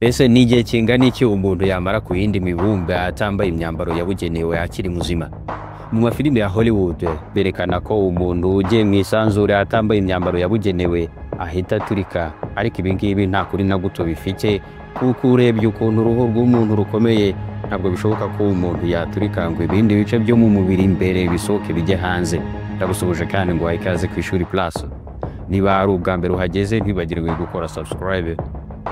Ese ni igihe kingana iki umuntu yamara ku yindi mibumbe atambaye imyambaro yabugenewe akiri muzima? Mu mafilime ya Hollywood berekana ko umuntu ugiye mu isanzure atambaye imyambaro yabugenewe ahita aturika, ariko ibi ngibi nta kuri na guto bifite, kuko urebye ukuntu uruhu rw'umuntu rukomeye ntabwo bishoboka ko umuntu yaturika ngo ibindi bice byo mu mubiri imbere bisohoke bijye hanze. Ndagusuhuje kandi ngo ikaze ku Ishuri Plus. Niba ari ubwa mbere uhageze ntibagirwe gukora subscribe.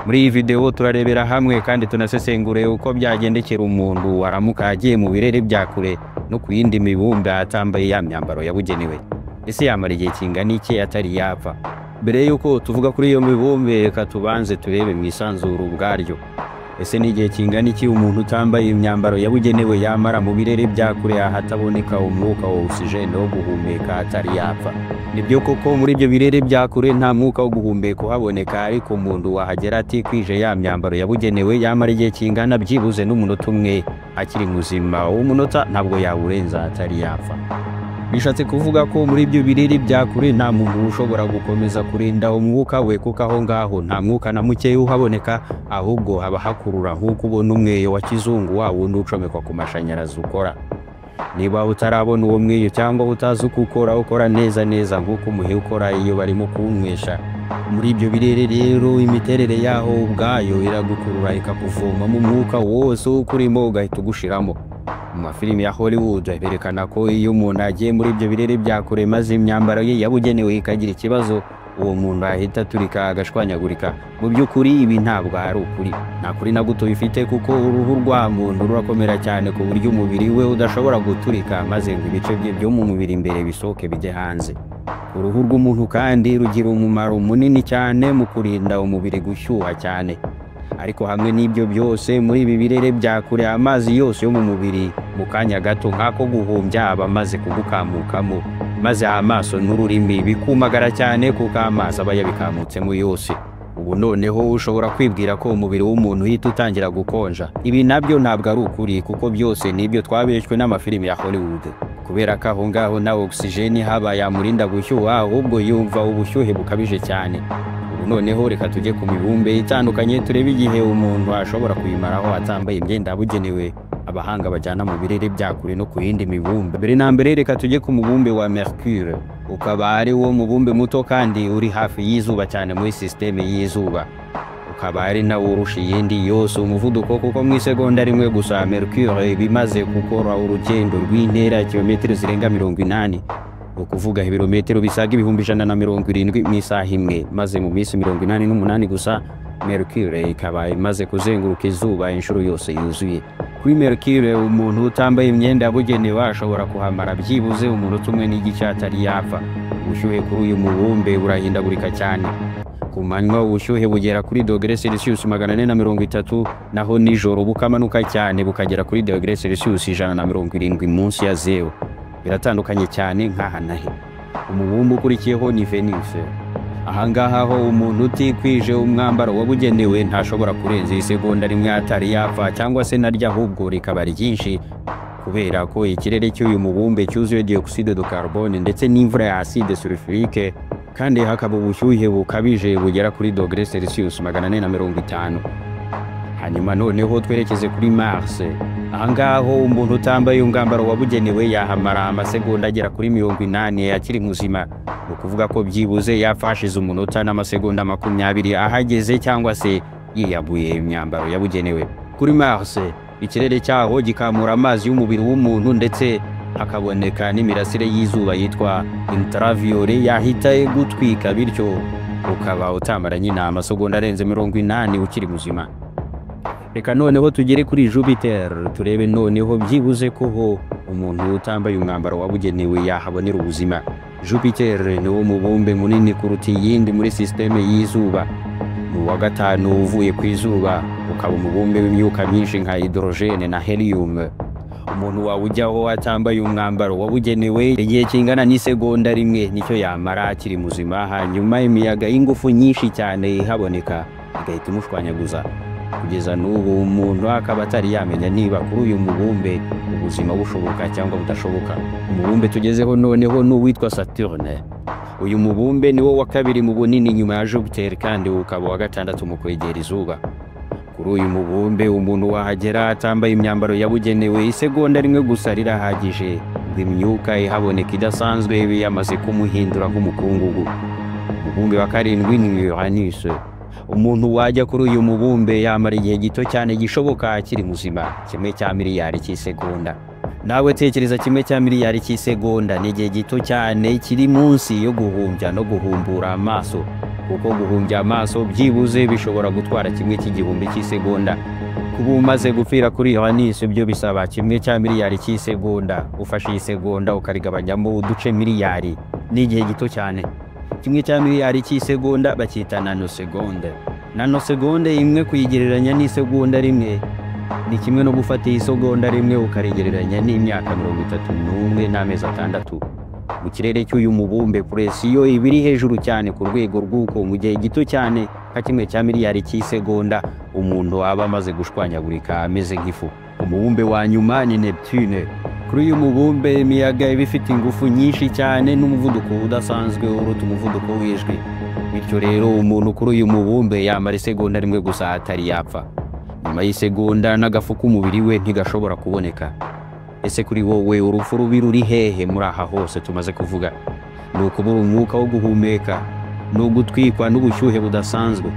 Muri iyi video turarebera hamwe kandi tunasesengure uko byagendekera umuntu waramuka agiye mu birere bya kure no ku yindi mibumbe atambaye ya myambaro yabugenewe. Ese yamara igihe kingana iki atari yapfa? Mbere yuko tuvuga kuri iyo mibumbe, reka tubanze turebe mu isanzuru ubwaryo. Ese ni igihe kingana iki umuntu utambaye imyambaro yabugenewe yamara mu birere bya kure ahataboneka umwuka wa oxygene wo guhumeka atari yapfa? Nibyo koko muri ibyo birere bya kure nta mwuka wo guhumeka uhaboneka, ariko umuntu wahagera atikwije ya myambaro yabugenewe yamara igihe kingana byibuze n'umunota umwe akiri muzima. Umunota ntabwo yawurenza atari yapfa. Bishatse kuvuga ko muri ibyo birere bya kure nta muntu ushobora gukomeza kurinda umwuka we, kuko aho ngaho nta mwuka na muke uhaboneka, ahubwo haba hakurura nk'uko ubona umweyo wa kizungu wa wundi ucomekwa ku mashanyarazi ukora. Niba utarabona uwo mweyo cyangwa utazi uko ukora neza nk'uko umuhe ukora iyo barimo kuwunywesha, muri ibyo birere rero imiterere yaho ubwayo iragukurura ikakuvoma mu mwuka wose ukurimo ugahita ugushiramo. Mu mafilime ya Hollywood berekana ko iyo umuntu agiye muri ibyo birere bya kure maze imyambaro ye yabugenewe ikagira ikibazo, uwo muntu ahita aturika agashwanyagurika. Mu by'ukuri ibi ntabwo ari ukuri, nta kuri na guto bifite, kuko uruhu rwa muntu rurakomera cyane ku buryo umubiri we udashobora guturika maze ngo ibice bye byo mu mubiri imbere bisohoke bijye hanze. Uruhu rw'umuntu kandi rugira umumaro munini cyane mu kurinda umubiri gushyuha cyane. Ariko hamwe n'ibyo byose, muri ibi birere bya kure amazi yose yo mu mubiri mu kanya gato nk'ako guhumbya aba amaze kugukamukamo, maze amaso n'ururimi bikumagara cyane kuko amazi aba yabikamutsemo yose. Ubu noneho ushobora kwibwira ko umubiri w'umuntu uhita utangira gukonja. Ibi nabyo ntabwo ari ukuri, kuko byose nibyo twabeshywe n'amafilime ya Hollywood, kubera ko aho ngaho na oxygene haba yamurinda gushyuha, ahubwo yumva ubushyuhe bukabije cyane. Noneho reka tujye ku mibumbe itandukanye turebe igihe umuntu ashobora kuyimaraho atambaye imyenda yabugenewe abahanga bajyana mu birere bya kure no ku yindi mibumbe. Mbere na mbere reka tujye ku mubumbe wa Mercure, ukaba ari wo mubumbe muto kandi uri hafi y'izuba cyane muri systeme y'izuba, ukaba ari nawo urusha iyindi yose umuvuduko, kuko mu isegonda rimwe gusa Mercure bimaze gukora urugendo rw'intera kilometero zirenga 80, ukuvuga ibirometero bisaga 170 mu isaha imwe, maze mu minsi 88 gusa Mercure ikaba imaze kuzenguruka izuba inshuro yose yuzuye. Kuri Mercure umuntu utambaye imyenda yabugenewe ashobora kuhamara byibuze umunota umwe n'igice atari yapfa. Ubushyuhe kuri uyu mubumbe burahindagurika cyane. Ku manywa ubushyuhe bugera kuri °C 430, naho nijoro bukamanuka cyane bukagera kuri °C 170 munsi ya zero. Biratandukanye cyane nk'aha nahe. Umubumbe ukurikiyeho ni Venus. Ahangaha ho umuntu utikwije umwambaro wabugenewe ntashobora kurenza isegonda rimwe atari yapfa, cyangwa se naryo ahubwo rikaba ryinshi, kubera ko ikirere cy'uyu mubumbe cyuzuye dioxide de carbone ndetse n'imvura ya acide sulfurique, kandi hakaba ubushyuhe bukabije bugera kuri °C 450. Hanyuma noneho twerekeze kuri Mars. Ahangaho umuntu utambaye umwambaro wabugenewe yahamara amasegonda agera kuri 80 akiri muzima, ukuvuga ko byibuze yafashize umunota n'amasegonda 20 ahageze cyangwa se yiyabuye imyambaro yabugenewe. Kuri Mars ikirere cyaho gikamura amazi y'umubiri w'umuntu, ndetse hakaboneka n'imirasire y'izuba yitwa ultraviolet yahita gutwika, bityo ukaba utamara nyina amasegonda arenze 80 ukiri muzima. Reka noneho tugere kuri Jupiter, turebe noneho byibuze ko ho umuntu utambaye umwambaro wabugenewe yahabonera ubuzima. Jupiter ni wo mubumbe munini kuruta iyindi muri systeme y'izuba, ni wa gatanu uvuye ku izuba, ukaba umubumbe w'imyuka myinshi nka hydrogene na helium. Umuntu wawujyaho atambaye umwambaro wabugenewe igihe kingana n'isegonda rimwe nicyo yamara akiri muzima, hanyuma imiyaga y'ingufu nyinshi cyane ihaboneka igahita imushwanyaguza. Kugeza n'ubu umuntu akaba atari yamenya niba kuri uyu mubumbe ubuzima bushoboka cyangwa budashoboka. Umubumbe tugezeho noneho n'uwitwa Saturne. Uyu mubumbe ni wo wa kabiri mu bunini nyuma ya Jupiter, kandi ukaba wa gatandatu mu kwegera izuba. Kuri uyu mubumbe umuntu wahagera atambaye imyambaro yabugenewe isegonda rimwe gusa rirahagije ngo imyuka ihaboneka idasanzwe ibe yamaze kumuhindura nk'umukungugu. Umubumbe wa karindwi ni Uranus. Umuntu wajya kuri uyu mubumbe yamara igihe gito cyane gishoboka akiri muzima, 1 miliyari cy'isegonda. Nawe tekereza 1 miliyari cy'isegonda ni igihe gito cyane kiri munsi yo guhumbya no guhumbura amaso, kuko guhumbya amaso byibuze bishobora gutwara 1/1000 cy'isegonda. Kuba umaze gupfira kuri Uranus byo bisaba 1 miliyari cy'isegonda. Ufashe isegonda ukarigabanyamo uduce miliyari, ni igihe gito cyane. 1 miliyari cy'isegonda bacyita nanosegonde. Nanosegonde imwe kuyigereranya n'isegonda rimwe ni kimwe no gufata isegonda rimwe ukarigereranya n'imyaka 31 n'amezi 6. Mu kirere cy'uyu mubumbe presiyo ibiri hejuru cyane ku rwego rw'uko mu gihe gito cyane nka 1 miliyari cy'isegonda umuntu aba amaze gushwanyagurika ameze nk'ifu. Umubumbe wa nyuma ni Neptune. Kuri uyu mubumbe imiyaga iba ifite ingufu nyinshi cyane n'umuvuduko udasanzwe uruta umuvuduko w'ijwi. Bityo rero umuntu kuri uyu mubumbe yamara isegonda rimwe gusa atari yapfa. Nyuma y'isegonda n'agafu k'umubiri we ntigashobora kuboneka. Ese kuri wowe urupfu rubi ruri hehe muri aha hose tumaze kuvuga? Ni ukubura umwuka wo guhumeka, ni ugutwikwa n'ubushyuhe budasanzwe,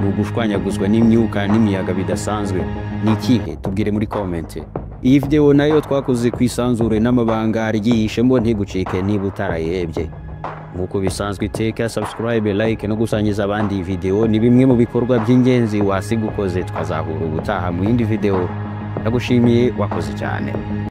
ni ugushwanyaguzwa n'imyuka n'imiyaga bidasanzwe. Ni ikihe? Tubwire muri comment. Iyi video nayo twakoze kwisanzure n'amabanga aryihishemo, ntigucike niba utarayebye. Nkuko bisanzwe iteka subscribe, like no gusangiza abandi video ni bimwe mu bikorwa by'ingenzi wasiga ukoze. Twazahura ubutaha mu yindi video. Ndagushimiye, wakoze cyane.